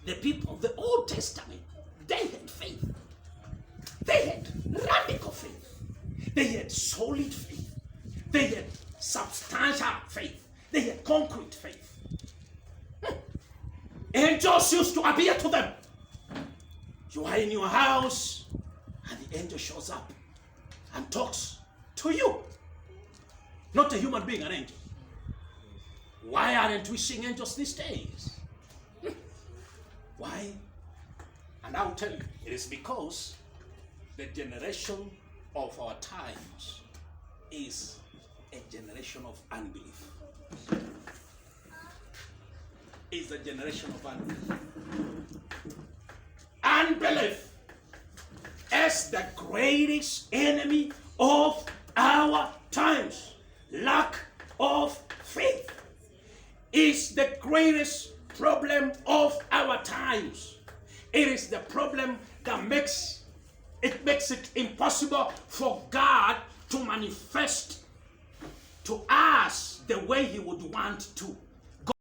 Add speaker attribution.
Speaker 1: The people of the Old Testament, they had faith. They had radical faith. They had solid faith. They had substantial faith. They had concrete faith. Angels used to appear to them. You are in your house, and the angel shows up and talks to you. Not a human being, an angel. Why aren't we seeing angels these days? Why? And I'll tell you, it is because the generation of our times is a generation of unbelief. Is a generation of unbelief. Unbelief is the greatest enemy of our times. Lack of faith is the greatest problem of our times. It is the problem that makes it impossible for God to manifest to us the way he would want to.